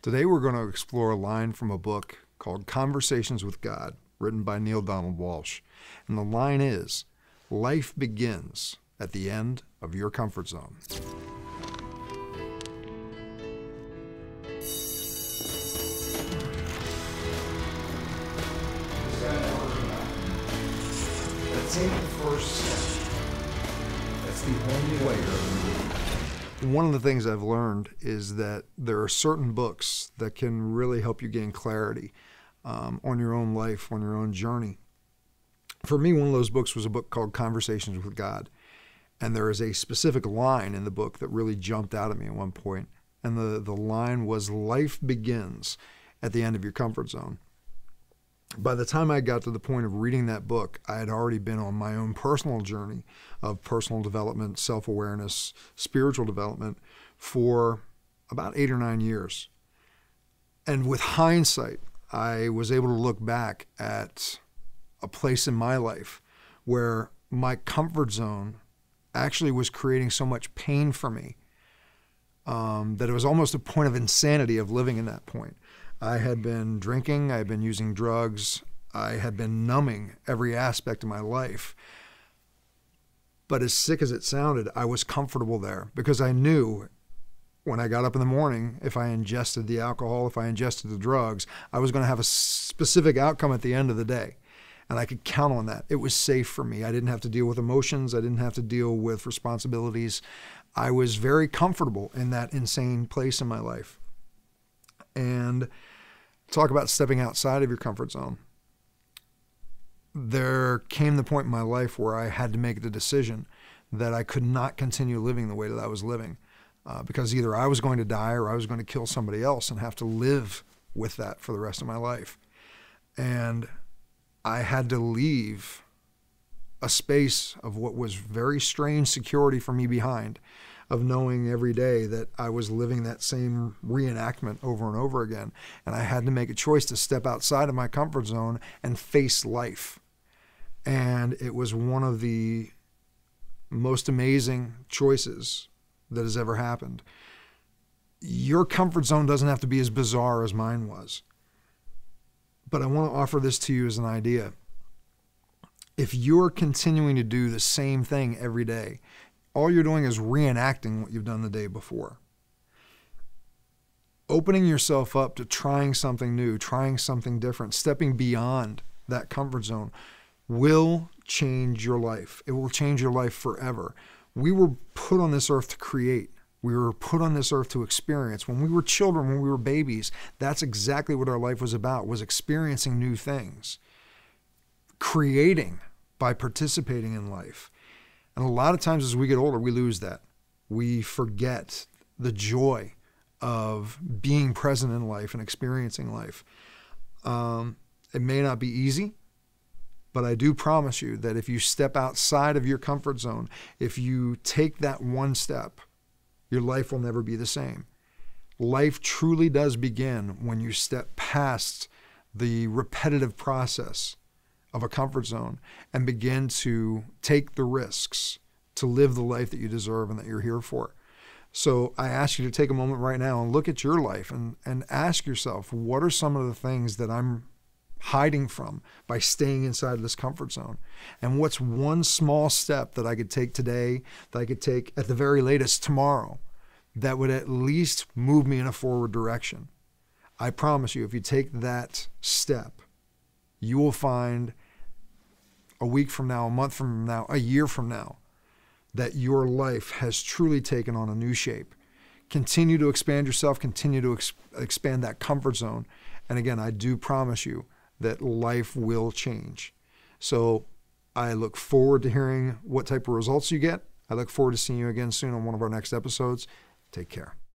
Today we're going to explore a line from a book called Conversations with God, written by Neil Donald Walsh. And the line is, life begins at the end of your comfort zone. That's the first step. That's the only way you're going to move. One of the things I've learned is that there are certain books that can really help you gain clarity on your own life, on your own journey. For me, one of those books was a book called Conversations with God. And there is a specific line in the book that really jumped out at me at one point. And the line was, life begins at the end of your comfort zone. By the time I got to the point of reading that book, I had already been on my own personal journey of personal development, self-awareness, spiritual development for about 8 or 9 years. And with hindsight, I was able to look back at a place in my life where my comfort zone actually was creating so much pain for me that it was almost a point of insanity of living in that point. I had been drinking, I had been using drugs, I had been numbing every aspect of my life. But as sick as it sounded, I was comfortable there because I knew when I got up in the morning, if I ingested the alcohol, if I ingested the drugs, I was going to have a specific outcome at the end of the day. And I could count on that. It was safe for me. I didn't have to deal with emotions. I didn't have to deal with responsibilities. I was very comfortable in that insane place in my life. And talk about stepping outside of your comfort zone. There came the point in my life where I had to make the decision that I could not continue living the way that I was living because either I was going to die or I was going to kill somebody else and have to live with that for the rest of my life. And I had to leave a space of what was very strange security for me behind, of knowing every day that I was living that same reenactment over and over again. And I had to make a choice to step outside of my comfort zone and face life. And it was one of the most amazing choices that has ever happened. Your comfort zone doesn't have to be as bizarre as mine was. But I want to offer this to you as an idea. If you're continuing to do the same thing every day, all you're doing is reenacting what you've done the day before. Opening yourself up to trying something new, trying something different, stepping beyond that comfort zone will change your life. It will change your life forever. We were put on this earth to create. We were put on this earth to experience. When we were children, when we were babies, that's exactly what our life was about, was experiencing new things, creating by participating in life. And a lot of times as we get older, we lose that. We forget the joy of being present in life and experiencing life. It may not be easy, but I do promise you that if you step outside of your comfort zone, if you take that one step, your life will never be the same. Life truly does begin when you step past the repetitive process of a comfort zone and begin to take the risks to live the life that you deserve and that you're here for. So I ask you to take a moment right now and look at your life and ask yourself, what are some of the things that I'm hiding from by staying inside this comfort zone? And what's one small step that I could take today, that I could take at the very latest tomorrow, that would at least move me in a forward direction? I promise you, if you take that step, you will find a week from now, a month from now, a year from now, that your life has truly taken on a new shape. Continue to expand yourself, continue to expand that comfort zone. And again, I do promise you that life will change. So I look forward to hearing what type of results you get. I look forward to seeing you again soon on one of our next episodes. Take care.